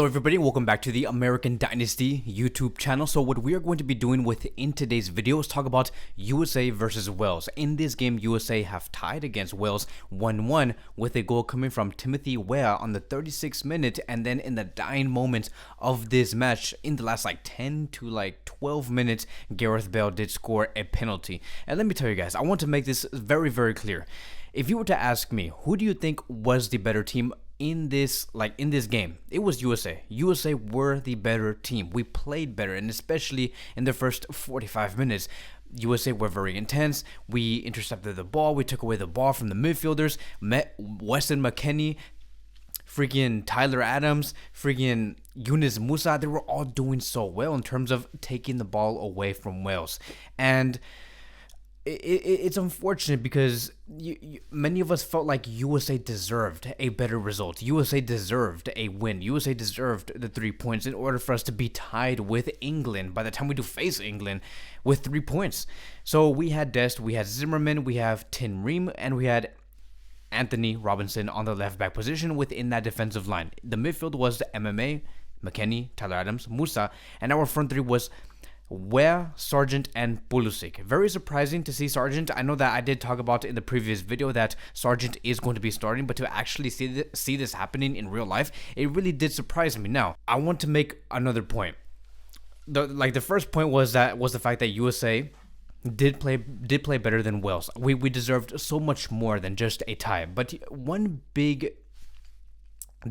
Hello everybody, welcome back to the American Dynasty YouTube channel. So what we are going to be doing within today's video is talk about USA versus Wales. In this game, USA have tied against Wales 1-1 with a goal coming from Timothy Weah on the 36th minute, and then in the dying moments of this match, in the last 10 to 12 minutes, Gareth Bale did score a penalty. And let me tell you guys, I want to make this very, very clear. If you were to ask me, who do you think was the better team in this game, it was USA. USA were the better team. We played better, and especially in the first 45 minutes, USA were very intense. We intercepted the ball. We took away the ball from the midfielders. Weston McKennie, freaking Tyler Adams, freaking Yunus Musa. They were all doing so well in terms of taking the ball away from Wales. And it's unfortunate because many of us felt like USA deserved a better result. USA deserved a win. USA deserved the 3 points in order for us to be tied with England by the time we do face England with 3 points. So we had Dest, we had Zimmerman, we have Tin Ream, and we had Anthony Robinson on the left back position within that defensive line. The midfield was the MMA, McKennie, Tyler Adams, Musa, and our front three was Weah, Sargent, and Pulisic. Very surprising to see Sargent. I know that I did talk about in the previous video that Sargent is going to be starting, but to actually see this happening in real life, it really did surprise me. Now, I want to make another point. The first point was the fact that USA did play better than Wales. We deserved so much more than just a tie. But one big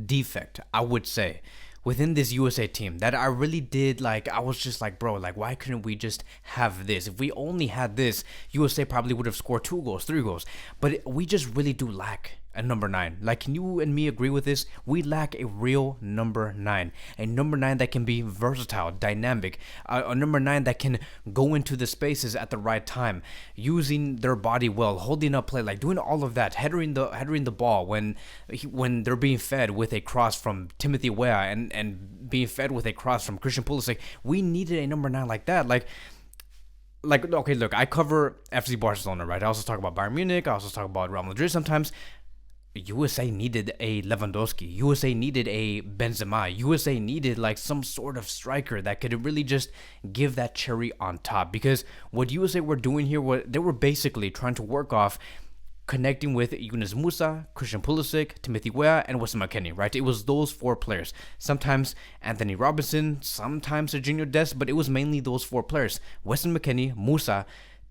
defect, I would say, within this USA team that I really did I was just bro, why couldn't we just have this? If we only had this, USA probably would have scored 2 goals, 3 goals. But we just really do lack a number 9. Can you and me agree with this? We lack a real number 9. A number 9 that can be versatile, dynamic, a number 9 that can go into the spaces at the right time, using their body well, holding up play, doing all of that, headering the ball when they're being fed with a cross from Timothy Weah and being fed with a cross from Christian Pulisic. We needed a number 9 like that. Okay, look, I cover FC Barcelona, right? I also talk about Bayern Munich. I also talk about Real Madrid sometimes. USA needed a Lewandowski. USA needed a Benzema. USA needed some sort of striker that could really just give that cherry on top. Because what USA were doing here, they were basically trying to work off connecting with Yunus Musa, Christian Pulisic, Timothy Weah, and Weston McKennie, right? It was those 4 players. Sometimes Anthony Robinson, sometimes Serginho Dest, but it was mainly those 4 players. Weston McKennie, Musa,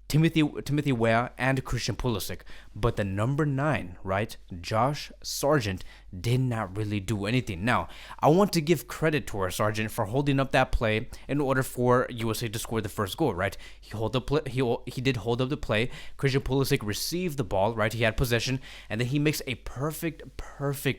Timothy Weah, and Christian Pulisic. But the number 9, right, Josh Sargent, did not really do anything. Now, I want to give credit to our Sargent for holding up that play in order for USA to score the first goal, right? He did hold up the play. Christian Pulisic received the ball, right? He had possession, and then he makes a perfect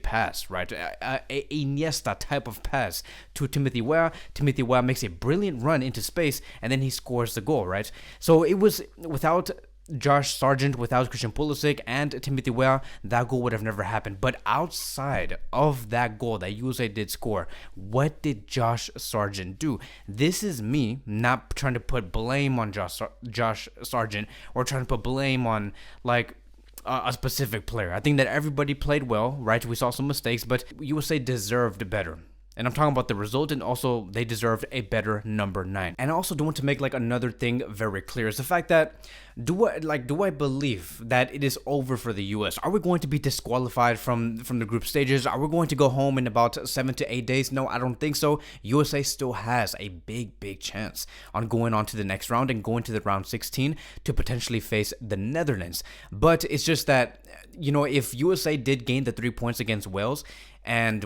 pass, right? A Iniesta type of pass to Timothy Weah. Timothy Weah makes a brilliant run into space, and then he scores the goal, right? So it was without Josh Sargent, without Christian Pulisic and Timothy Weah, that goal would have never happened. But outside of that goal that USA did score, what did Josh Sargent do? This is me not trying to put blame on Josh Sargent or trying to put blame on a specific player. I think that everybody played well, right? We saw some mistakes, but USA deserved better. And I'm talking about the result, and also they deserved a better number 9. And I also do want to make another thing very clear is the fact that do I believe that it is over for the US? Are we going to be disqualified from the group stages? Are we going to go home in about 7 to 8 days? No, I don't think so. USA still has a big chance on going on to the next round and going to the round 16 to potentially face the Netherlands. But it's just that, if USA did gain the 3 points against Wales, and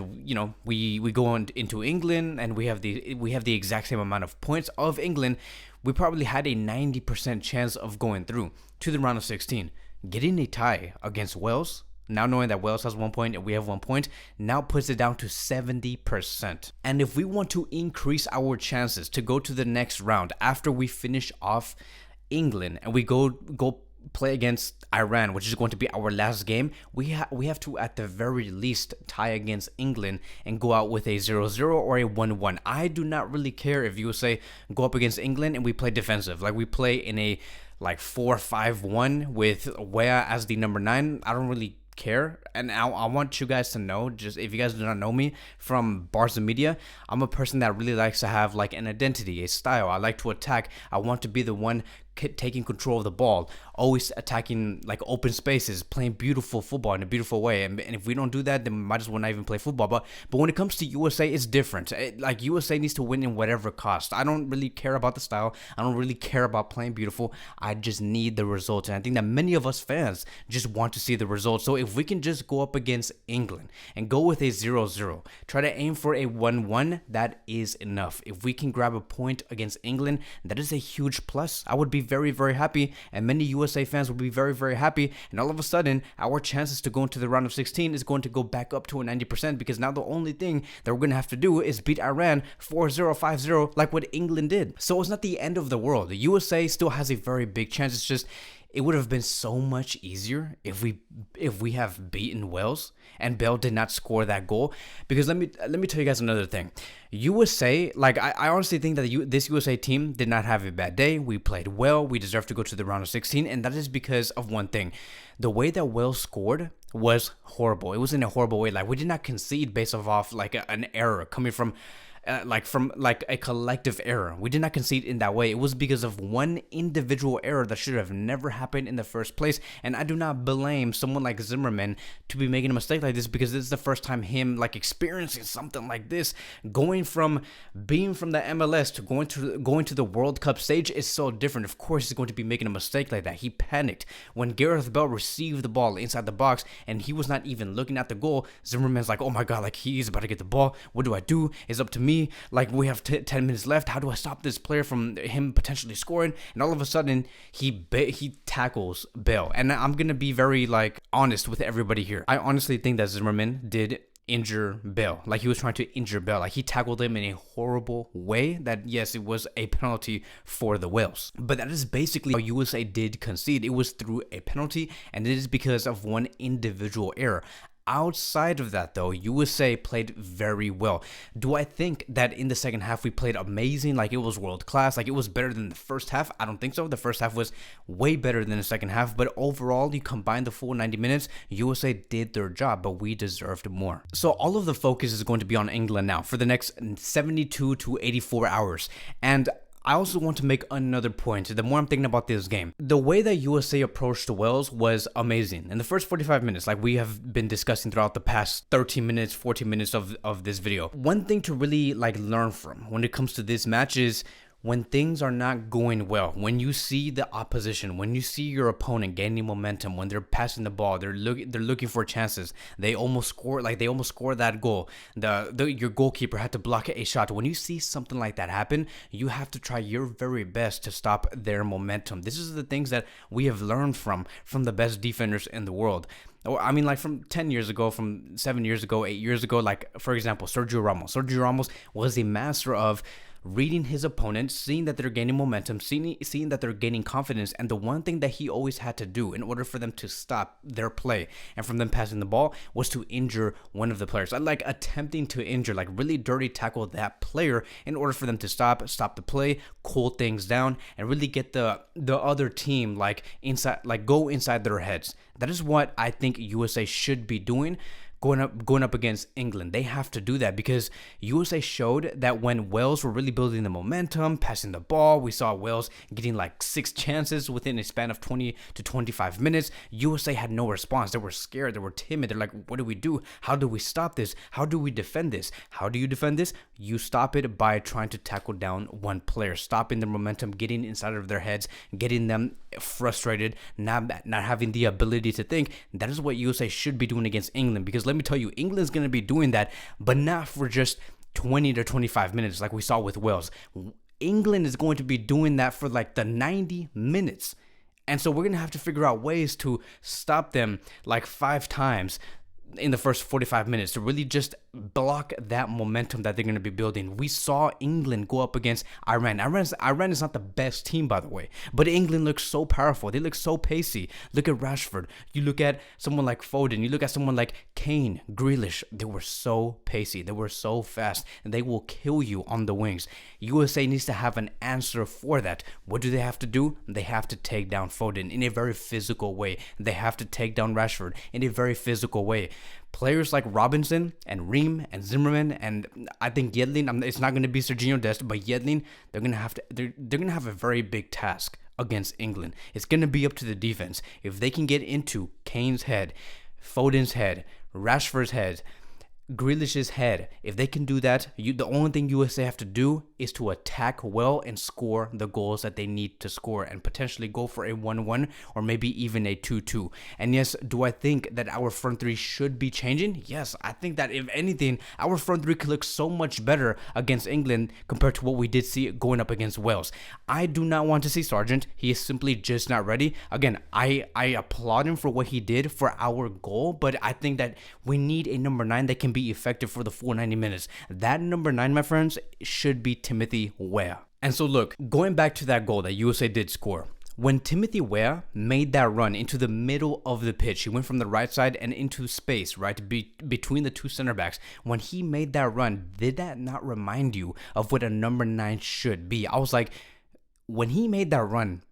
we go on into England and we have the exact same amount of points of England, we probably had a 90% chance of going through to the round of 16. Getting a tie against Wales, now knowing that Wales has 1 point and we have 1 point, now puts it down to 70%. And if we want to increase our chances to go to the next round after we finish off England and we go play against Iran, which is going to be our last game, we have to at the very least tie against England and go out with a 0-0 or a 1-1. I do not really care if USA go up against England and we play defensive, we play in a 4-5-1 with Weah as the number 9. I don't really care, and I want you guys to know, just if you guys do not know me from Barca Media, I'm a person that really likes to have like an identity, a style. I like to attack. I want to be the one taking control of the ball, always attacking like open spaces, playing beautiful football in a beautiful way. And if we don't do that, then we might as well not even play football. But when it comes to USA, it's different. Like USA needs to win in whatever cost. I don't really care about the style. I don't really care about playing beautiful. I just need the results. And I think that many of us fans just want to see the results. So if we can just go up against England and go with a 0-0, try to aim for a 1-1, that is enough. If we can grab a point against England, that is a huge plus. I would be very, very happy, and many USA fans will be very, very happy. And all of a sudden, our chances to go into the round of 16 is going to go back up to a 90%, because now the only thing that we're going to have to do is beat Iran 4-0, 5-0, like what England did. So it's not the end of the world. The USA still has a very big chance. It's just, it would have been so much easier if we have beaten Wales and Bale did not score that goal. Because let me tell you guys another thing. USA, like I honestly think that this USA team did not have a bad day. We played well. We deserve to go to the round of 16, and that is because of one thing. The way that Wales scored was horrible. It was in a horrible way. Like, we did not concede based off like an error coming from a collective error. We did not concede in that way. It was because of one individual error that should have never happened in the first place. And I do not blame someone like Zimmerman to be making a mistake like this, because this is the first time him like experiencing something like this. Going from being from the MLS to going to the World Cup stage is so different. Of course, he's going to be making a mistake like that. He panicked when Gareth Bale received the ball inside the box and he was not even looking at the goal. Zimmerman's like, oh my god, like he's about to get the ball. What do I do? It's up to me. Like, we have 10 minutes left. How do I stop this player from him potentially scoring? And all of a sudden, he tackles Bale. And I'm gonna be very like honest with everybody here. I honestly think that Zimmerman did injure Bale. Like, he was trying to injure Bale. Like, he tackled him in a horrible way that, yes, it was a penalty for the Wales. But that is basically how USA did concede. It was through a penalty, and it is because of one individual error. Outside of that, though, USA played very well. Do I think that in the second half we played amazing, like it was world class, like it was better than the first half? I don't think so. The first half was way better than the second half, but overall, you combine the full 90 minutes, USA did their job, but we deserved more. So all of the focus is going to be on England now for the next 72 to 84 hours. And I also want to make another point. The more I'm thinking about this game, the way that USA approached Wales was amazing. In the first 45 minutes, like we have been discussing throughout the past 13 minutes, 14 minutes of this video, one thing to really like learn from when it comes to this match is when things are not going well, when you see the opposition, when you see your opponent gaining momentum, when they're passing the ball, they're looking for chances, they almost score that goal. Your goalkeeper had to block a shot. When you see something like that happen, you have to try your very best to stop their momentum. This is the things that we have learned from the best defenders in the world. Or, I mean, like from 10 years ago, from 7 years ago, 8 years ago, like, for example, Sergio Ramos. Sergio Ramos was a master of reading his opponent, seeing that they're gaining momentum, seeing that they're gaining confidence, and the one thing that he always had to do in order for them to stop their play and from them passing the ball was to injure one of the players. I like attempting to injure, like really dirty tackle that player in order for them to stop the play, cool things down, and really get the other team like inside, like go inside their heads. That is what I think USA should be doing. Going up against England. They have to do that because USA showed that when Wales were really building the momentum, passing the ball, we saw Wales getting like 6 chances within a span of 20 to 25 minutes. USA had no response. They were scared. They were timid. They're like, what do we do? How do we stop this? How do we defend this? How do you defend this? You stop it by trying to tackle down one player, stopping their momentum, getting inside of their heads, getting them frustrated, not having the ability to think. That is what USA should be doing against England, because let me tell you, England's going to be doing that, but not for just 20 to 25 minutes like we saw with Wales. England is going to be doing that for like the 90 minutes. And so we're going to have to figure out ways to stop them like 5 times in the first 45 minutes to really just block that momentum that they're going to be building. We saw England go up against Iran. Iran is not the best team, by the way, but England looks so powerful. They look so pacey. Look at Rashford. You look at someone like Foden. You look at someone like Kane, Grealish. They were so pacey. They were so fast, and they will kill you on the wings. USA needs to have an answer for that. What do they have to do? They have to take down Foden in a very physical way. They have to take down Rashford in a very physical way. Players like Robinson and Ream and Zimmerman, and I think Yedlin, it's not going to be Serginho Dest, but Yedlin, they're going to have a very big task against England. It's going to be up to the defense. If they can get into Kane's head, Foden's head, Rashford's head, Grealish's head, if they can do that, the only thing USA have to do is to attack well and score the goals that they need to score, and potentially go for a 1-1 or maybe even a 2-2. And yes, do I think that our front three should be changing? Yes, I think that if anything, our front three could look so much better against England compared to what we did see going up against Wales. I do not want to see Sargent. He is simply just not ready. Again, I applaud him for what he did for our goal, but I think that we need a number 9 that can be effective for the full 90 minutes. That number 9, my friends, should be Timothy Weah. And so look, going back to that goal that USA did score, when Timothy Weah made that run into the middle of the pitch, he went from the right side and into space, right, between the two center backs. When he made that run, did that not remind you of what a number 9 should be? I was like, when he made that run,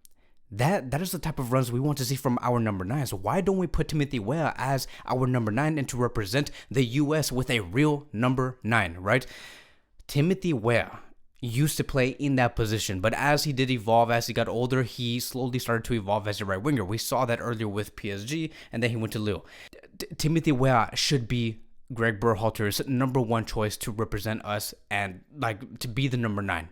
that is the type of runs we want to see from our number 9. So why don't we put Timothy Weah as our number 9 and to represent the US with a real number 9, right? Timothy Weah used to play in that position, but as he did evolve, as he got older, he slowly started to evolve as a right winger. We saw that earlier with PSG, and then he went to Lille. Timothy Weah should be Greg Berhalter's number 1 choice to represent us and like to be the number 9.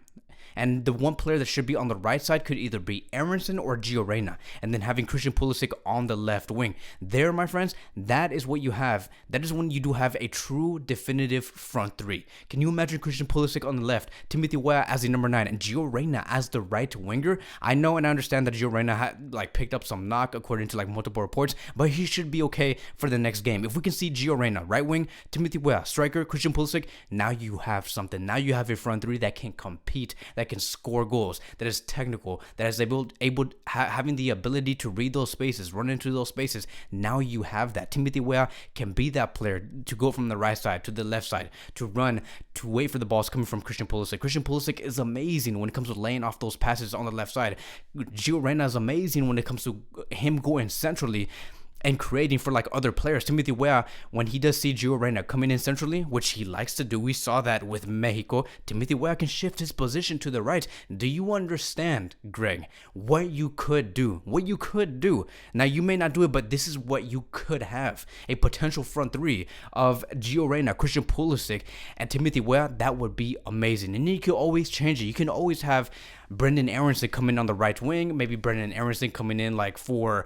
And the one player that should be on the right side could either be Aronson or Gio Reyna, and then having Christian Pulisic on the left wing. There, my friends, that is what you have. That is when you do have a true definitive front three. Can you imagine Christian Pulisic on the left, Timothy Weah as the number 9, and Gio Reyna as the right winger? I know and I understand that Gio Reyna had picked up some knock according to multiple reports, but he should be okay for the next game. If we can see Gio Reyna right wing, Timothy Weah striker, Christian Pulisic, now you have something. Now you have a front three that can compete, that can score goals, that is technical, that is having the ability to read those spaces, run into those spaces. Now you have that. Timothy Weah can be that player to go from the right side to the left side, to run, to wait for the balls coming from Christian Pulisic. Christian Pulisic is amazing when it comes to laying off those passes on the left side. Gio Reyna is amazing when it comes to him going centrally and creating for other players. Timothy Weah, when he does see Gio Reyna coming in centrally, which he likes to do, we saw that with Mexico, Timothy Weah can shift his position to the right. Do you understand, Greg, what you could do? What you could do. Now, you may not do it, but this is what you could have. A potential front three of Gio Reyna, Christian Pulisic, and Timothy Weah. That would be amazing. And you can always change it. You can always have Brendan Aronson come in on the right wing, maybe Brendan Aronson coming in for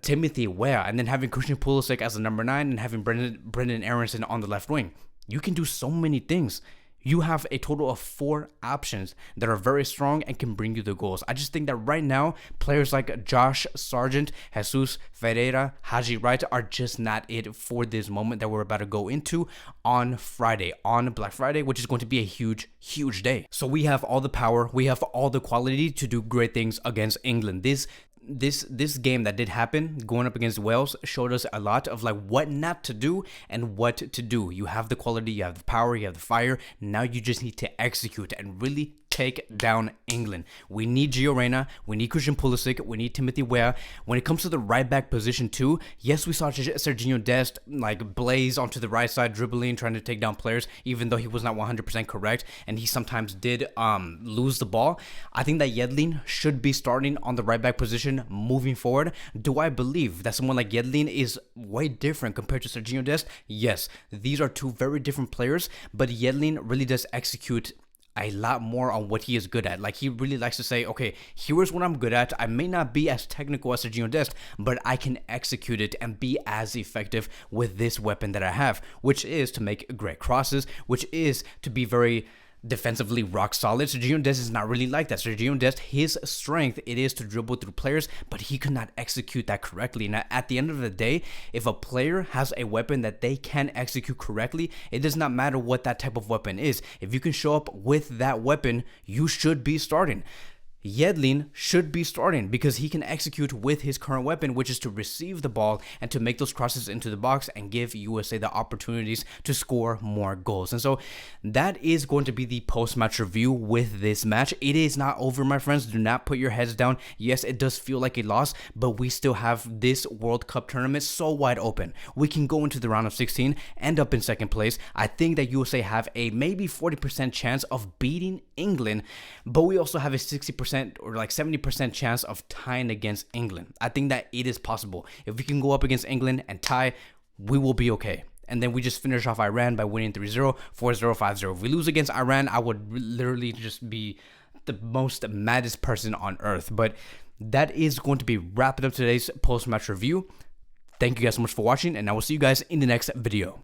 Timothy Weah, and then having Christian Pulisic as the number 9 and having Brendan Aronson on the left wing. You can do so many things. You have a total of 4 options that are very strong and can bring you the goals. I just think that right now, players like Josh Sargent, Jesus Ferreira, Haji Wright are just not it for this moment that we're about to go into on Friday, on Black Friday, which is going to be a huge, huge day. So we have all the power, we have all the quality to do great things against England. This game that did happen going up against Wales showed us a lot of what not to do and what to do. You have the quality, you have the power, you have the fire. Now you just need to execute and really take down England. We need Gio Reyna, we need Christian Pulisic, we need Timothy Weah. When it comes to the right back position too, yes, we saw Serginho Dest blaze onto the right side, dribbling, trying to take down players, even though he was not 100% correct, and he sometimes did lose the ball. I think that Yedlin should be starting on the right back position moving forward. Do I believe that someone like Yedlin is way different compared to Serginho Dest? Yes, these are 2 very different players, but Yedlin really does execute a lot more on what he is good at. He really likes to say, okay, here's what I'm good at. I may not be as technical as Serginho Dest, but I can execute it and be as effective with this weapon that I have, which is to make great crosses, which is to be very defensively rock solid. Sergio Dest is not really like that. Sergio Dest, his strength, it is to dribble through players, but he could not execute that correctly. Now, at the end of the day, if a player has a weapon that they can execute correctly, it does not matter what that type of weapon is. If you can show up with that weapon, you should be starting. Yedlin should be starting because he can execute with his current weapon, which is to receive the ball and to make those crosses into the box and give USA the opportunities to score more goals. And so that is going to be the post-match review with this match. It is not over, my friends. Do not put your heads down. Yes, it does feel like a loss, but we still have this World Cup tournament so wide open. We can go into the round of 16, end up in second place. I think that USA have a maybe 40% chance of beating England, but we also have a 60% or like 70% chance of tying against England. I think that it is possible. If we can go up against England and tie, we will be okay. And then we just finish off Iran by winning 3-0, 4-0, 5-0. If we lose against Iran, I would literally just be the most maddest person on earth. But that is going to be wrapping up today's post-match review. Thank you guys so much for watching, and I will see you guys in the next video.